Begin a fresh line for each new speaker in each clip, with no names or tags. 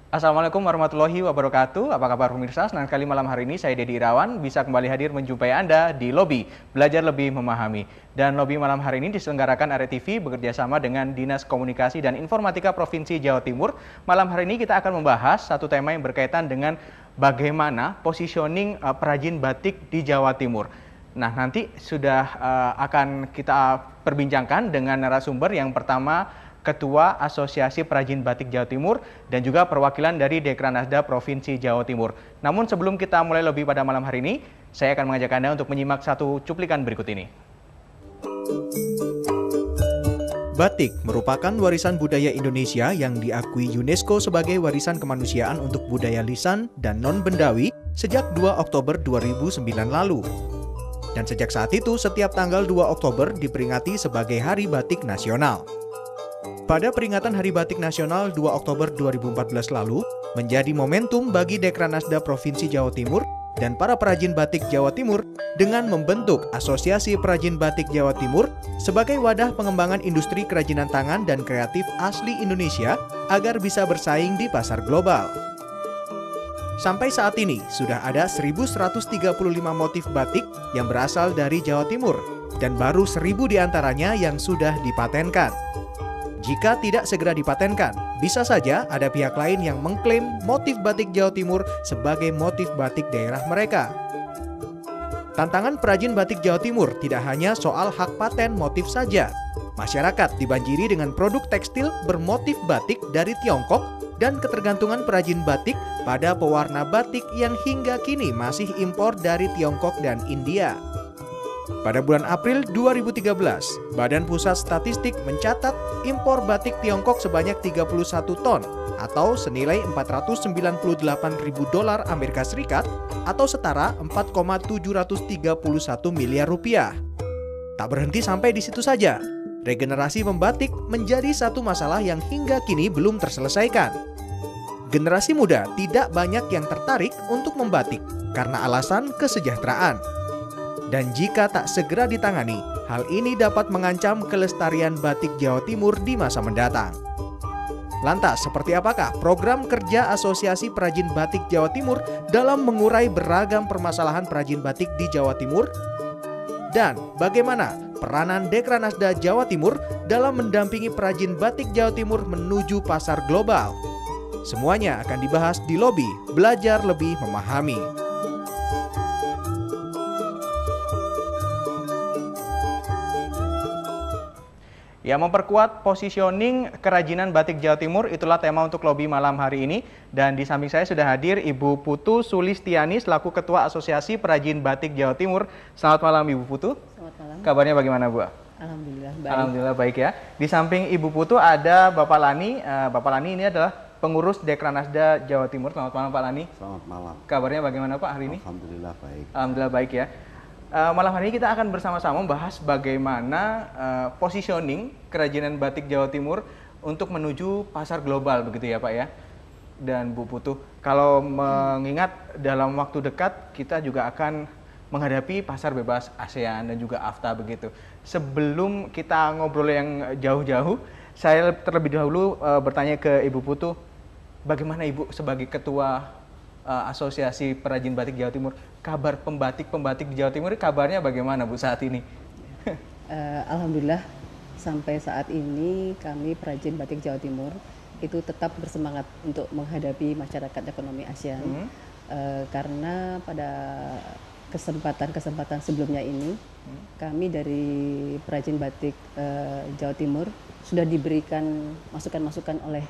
Assalamualaikum warahmatullahi wabarakatuh. Apa kabar pemirsa? Senang sekali malam hari ini saya Dedi Irawan bisa kembali hadir menjumpai Anda di Lobi Belajar Lebih Memahami. Dan Lobi malam hari ini diselenggarakan RTV bekerjasama dengan Dinas Komunikasi dan Informatika Provinsi Jawa Timur. Malam hari ini kita akan membahas satu tema yang berkaitan dengan bagaimana positioning perajin batik di Jawa Timur. Nah, nanti sudah akan kita perbincangkan dengan narasumber. Yang pertama, Ketua Asosiasi Perajin Batik Jawa Timur dan juga perwakilan dari Dekranasda Provinsi Jawa Timur. Namun sebelum kita mulai lebih pada malam hari ini, saya akan mengajak Anda untuk menyimak satu cuplikan berikut ini.
Batik merupakan warisan budaya Indonesia yang diakui UNESCO sebagai warisan kemanusiaan untuk budaya lisan dan non-bendawi sejak 2 Oktober 2009 lalu. Dan sejak saat itu, setiap tanggal 2 Oktober diperingati sebagai Hari Batik Nasional. Pada peringatan Hari Batik Nasional 2 Oktober 2014 lalu, menjadi momentum bagi Dekranasda Provinsi Jawa Timur dan para perajin batik Jawa Timur dengan membentuk Asosiasi Perajin Batik Jawa Timur sebagai wadah pengembangan industri kerajinan tangan dan kreatif asli Indonesia agar bisa bersaing di pasar global. Sampai saat ini, sudah ada 1.135 motif batik yang berasal dari Jawa Timur, dan baru 1.000 diantaranya yang sudah dipatenkan. Jika tidak segera dipatenkan, bisa saja ada pihak lain yang mengklaim motif batik Jawa Timur sebagai motif batik daerah mereka. Tantangan perajin batik Jawa Timur tidak hanya soal hak paten motif saja. Masyarakat dibanjiri dengan produk tekstil bermotif batik dari Tiongkok dan ketergantungan perajin batik pada pewarna batik yang hingga kini masih impor dari Tiongkok dan India. Pada bulan April 2013, Badan Pusat Statistik mencatat impor batik Tiongkok sebanyak 31 ton atau senilai $498.000 Amerika Serikat atau setara 4,731 miliar rupiah. Tak berhenti sampai di situ saja. Regenerasi membatik menjadi satu masalah yang hingga kini belum terselesaikan. Generasi muda tidak banyak yang tertarik untuk membatik karena alasan kesejahteraan. Dan jika tak segera ditangani, hal ini dapat mengancam kelestarian batik Jawa Timur di masa mendatang. Lantas, seperti apakah program kerja Asosiasi Perajin Batik Jawa Timur dalam mengurai beragam permasalahan perajin batik di Jawa Timur? Dan bagaimana peranan Dekranasda Jawa Timur dalam mendampingi perajin batik Jawa Timur menuju pasar global? Semuanya akan dibahas di Lobi Belajar Lebih Memahami.
Ya, memperkuat positioning kerajinan batik Jawa Timur, itulah tema untuk Lobi malam hari ini. Dan di samping saya sudah hadir Ibu Putu Sulistiani selaku Ketua Asosiasi Perajin Batik Jawa Timur. Selamat malam Ibu Putu.
Selamat malam.
Kabarnya bagaimana Bu?
Alhamdulillah baik.
Alhamdulillah baik ya. Di samping Ibu Putu ada Bapak Lani. Bapak Lani ini adalah pengurus Dekranasda Jawa Timur. Selamat malam Pak Lani.
Selamat malam.
Kabarnya bagaimana Pak hari ini?
Alhamdulillah baik.
Alhamdulillah baik ya. Malam hari ini kita akan bersama-sama membahas bagaimana positioning kerajinan batik Jawa Timur untuk menuju pasar global begitu ya Pak ya. Dan Bu Putu, kalau mengingat dalam waktu dekat kita juga akan menghadapi pasar bebas ASEAN dan juga AFTA begitu. Sebelum kita ngobrol yang jauh-jauh, saya terlebih dahulu bertanya ke Ibu Putu, bagaimana Ibu sebagai Ketua Asosiasi Perajin Batik Jawa Timur, kabar pembatik-pembatik di Jawa Timur kabarnya bagaimana Bu saat ini?
Alhamdulillah sampai saat ini kami perajin batik Jawa Timur itu tetap bersemangat untuk menghadapi masyarakat ekonomi ASEAN. Karena pada kesempatan sebelumnya ini kami dari perajin batik Jawa Timur sudah diberikan masukan-masukan oleh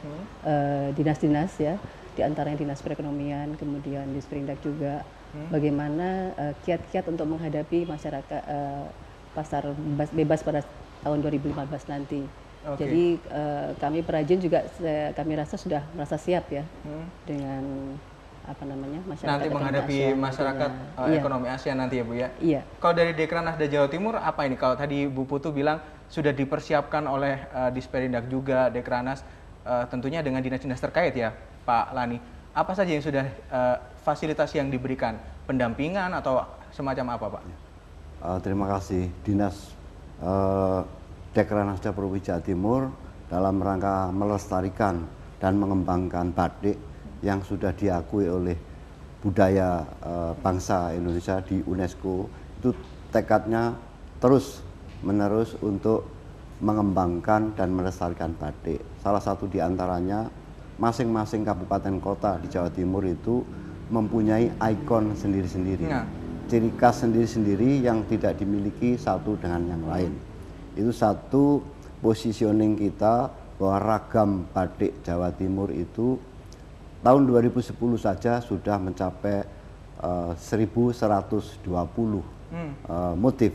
dinas-dinas ya, di antaranya Dinas Perekonomian, kemudian Disperindak juga, bagaimana kiat-kiat untuk menghadapi masyarakat pasar bebas pada tahun 2015 nanti. Okay. Jadi kami perajin juga kami rasa sudah merasa siap ya dengan masyarakat
nanti menghadapi masyarakat ekonomi ASEAN nanti ya Bu ya.
Iya.
Kalau dari Dekranasda Jawa Timur apa ini? Kalau tadi Bu Putu bilang sudah dipersiapkan oleh Disperindak juga, Dekranas, tentunya dengan dinas-dinas terkait ya Pak Lani. Apa saja yang sudah fasilitas yang diberikan? Pendampingan atau semacam apa Pak?
Terima kasih. Dinas Dekranasda Provinsi Jawa Timur dalam rangka melestarikan dan mengembangkan batik yang sudah diakui oleh budaya bangsa Indonesia di UNESCO, itu tekadnya terus menerus untuk mengembangkan dan melestarikan batik. Salah satu di antaranya, masing-masing kabupaten kota di Jawa Timur itu mempunyai ikon sendiri-sendiri, ciri khas sendiri-sendiri yang tidak dimiliki satu dengan yang lain. Itu satu positioning kita bahwa ragam batik Jawa Timur itu tahun 2010 saja sudah mencapai 1120 motif.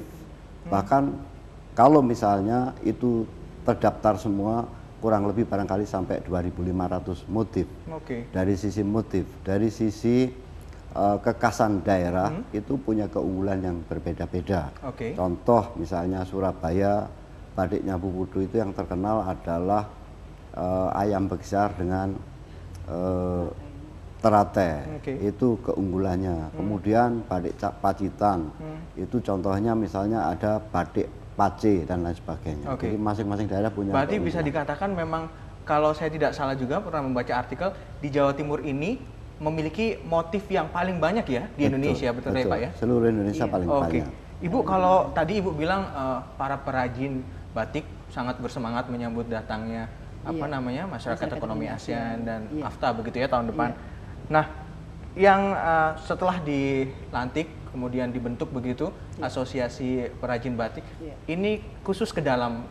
Bahkan kalau misalnya itu terdaftar semua, kurang lebih barangkali sampai 2.500 motif. Dari sisi motif, dari sisi kekhasan daerah itu punya keunggulan yang berbeda-beda. Contoh misalnya Surabaya, batiknya Bu Putu itu yang terkenal adalah ayam besar dengan terate, itu keunggulannya. Kemudian batik Pacitan, itu contohnya misalnya ada batik Pace dan lain sebagainya. Jadi masing-masing daerah punya.
Berarti bisa dikatakan memang, kalau saya tidak salah juga pernah membaca artikel, di Jawa Timur ini memiliki motif yang paling banyak ya di Indonesia, betul ya Pak ya?
Seluruh Indonesia paling banyak.
Ibu, kalau tadi Ibu bilang para perajin batik sangat bersemangat menyambut datangnya masyarakat ekonomi ASEAN dan AFTA begitu ya tahun depan. Nah, yang setelah dilantik kemudian dibentuk begitu asosiasi perajin batik, ini khusus ke dalam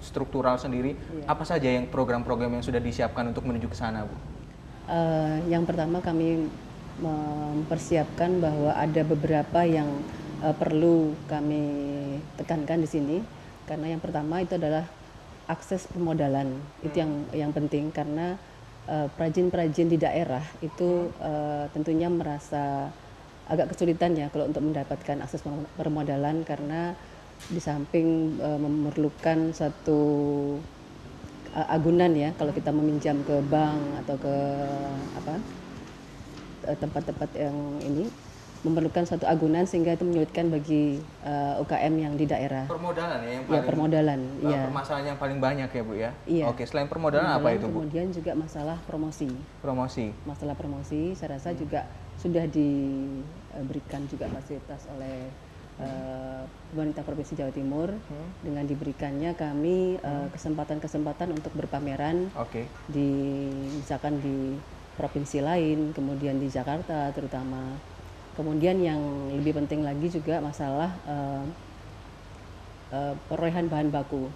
struktural sendiri, apa saja yang program-program yang sudah disiapkan untuk menuju ke sana, Bu?
Yang pertama kami mempersiapkan bahwa ada beberapa yang perlu kami tekankan di sini, karena yang pertama itu adalah akses permodalan. Itu yang penting, karena perajin-perajin di daerah itu tentunya merasa agak kesulitan ya kalau untuk mendapatkan akses permodalan, karena di samping memerlukan satu agunan ya, kalau kita meminjam ke bank atau ke tempat-tempat yang ini memerlukan satu agunan, sehingga itu menyulitkan bagi UKM yang di daerah.
Permodalan ya yang paling,
permodalan.
Permasalahan yang paling banyak ya Bu ya.
Iya.
Selain permodalan apa itu Bu?
Kemudian juga masalah promosi. Masalah promosi, saya rasa juga sudah diberikan juga fasilitas oleh pemerintah Provinsi Jawa Timur, dengan diberikannya kami kesempatan-kesempatan untuk berpameran misalkan di provinsi lain, kemudian di Jakarta terutama. Kemudian yang lebih penting lagi juga masalah perolehan bahan baku.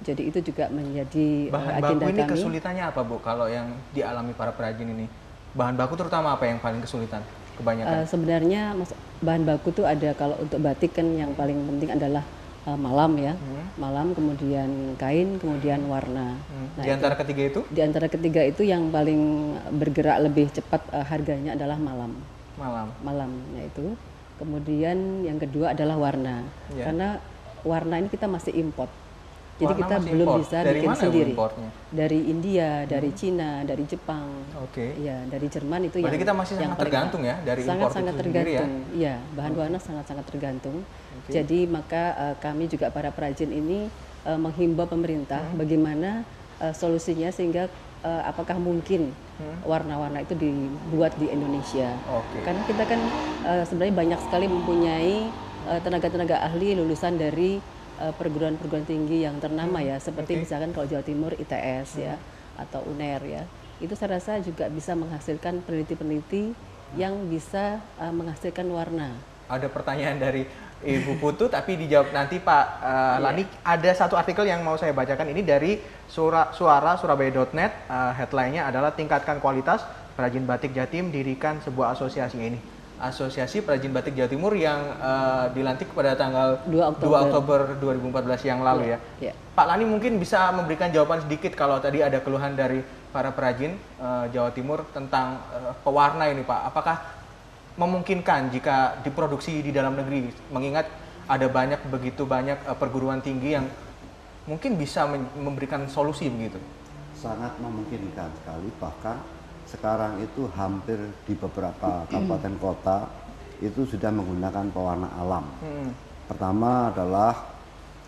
Jadi itu juga menjadi
bahan
agenda
baku ini
kami.
Kesulitannya apa Bu kalau yang dialami para perajin ini? Bahan baku terutama apa yang paling kesulitan kebanyakan?
Sebenarnya bahan baku tuh ada, kalau untuk batik kan yang paling penting adalah malam ya, malam, kemudian kain, kemudian warna. Nah,
di antara ketiga itu?
Di antara ketiga itu yang paling bergerak lebih cepat harganya adalah malamnya itu. Kemudian yang kedua adalah warna, karena warna ini kita masih import. Jadi
warna
kita belum
import.
bisa
Dari
bikin
mana
sendiri.
Importnya?
Dari India, dari Cina, dari Jepang. Ya, dari Jerman itu.
Berarti kita masih sangat tergantung ya dari import itu sendiri ya?
Iya, bahan warna sangat-sangat tergantung. Jadi maka kami juga para perajin ini menghimbau pemerintah bagaimana solusinya, sehingga apakah mungkin warna-warna itu dibuat di Indonesia. Karena kita kan sebenarnya banyak sekali mempunyai tenaga-tenaga ahli lulusan dari perguruan-perguruan tinggi yang ternama ya, seperti misalkan kalau Jawa Timur ITS ya, atau UNER ya. Itu saya rasa juga bisa menghasilkan peneliti-peneliti yang bisa menghasilkan warna.
Ada pertanyaan dari Ibu Putu, tapi dijawab nanti Pak Lani. Ada satu artikel yang mau saya bacakan, ini dari Surabaya.net. Headline-nya adalah tingkatkan kualitas perajin batik Jatim, dirikan sebuah asosiasi. Ini Asosiasi Perajin Batik Jawa Timur yang dilantik pada tanggal 2 Oktober 2014 yang lalu ya. Pak Lani mungkin bisa memberikan jawaban sedikit kalau tadi ada keluhan dari para perajin Jawa Timur tentang pewarna ini Pak. Apakah memungkinkan jika diproduksi di dalam negeri, mengingat ada begitu banyak perguruan tinggi yang mungkin bisa memberikan solusi begitu?
Sangat memungkinkan sekali, bahkan sekarang itu hampir di beberapa kabupaten kota itu sudah menggunakan pewarna alam. Pertama adalah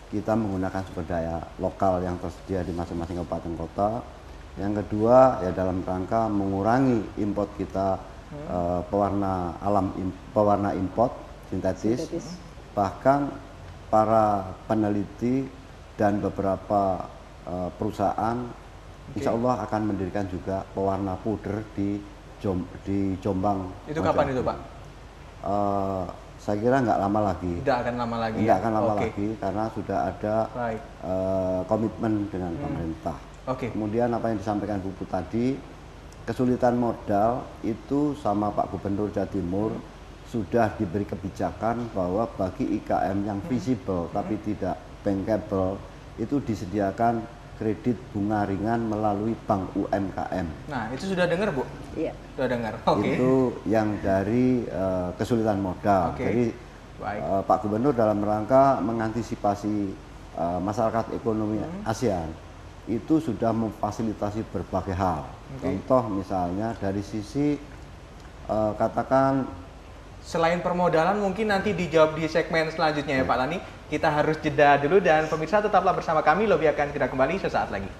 kita menggunakan sumber daya lokal yang tersedia di masing-masing kabupaten kota. Yang kedua ya dalam rangka mengurangi import kita pewarna import sintetis. Bahkan para peneliti dan beberapa perusahaan insya Allah akan mendirikan juga pewarna puder di Jombang.
Itu kapan itu Pak?
Saya kira nggak lama lagi.
Tidak akan lama lagi.
Nggak akan lama lagi karena sudah ada komitmen dengan pemerintah. Kemudian apa yang disampaikan Bu Put tadi, kesulitan modal itu sama Pak Gubernur Jawa Timur sudah diberi kebijakan bahwa bagi IKM yang visible tapi tidak bankable itu disediakan kredit bunga ringan melalui Bank UMKM.
Nah, itu sudah dengar, Bu?
Iya.
Sudah dengar.
Itu yang dari kesulitan modal. Jadi Pak Gubernur dalam rangka mengantisipasi masyarakat ekonomi ASEAN itu sudah memfasilitasi berbagai hal. Contoh misalnya dari sisi katakan
selain permodalan mungkin nanti dijawab di segmen selanjutnya ya Pak Lani. Kita harus jeda dulu dan pemirsa tetaplah bersama kami, Lobby akan segera kembali sesaat lagi.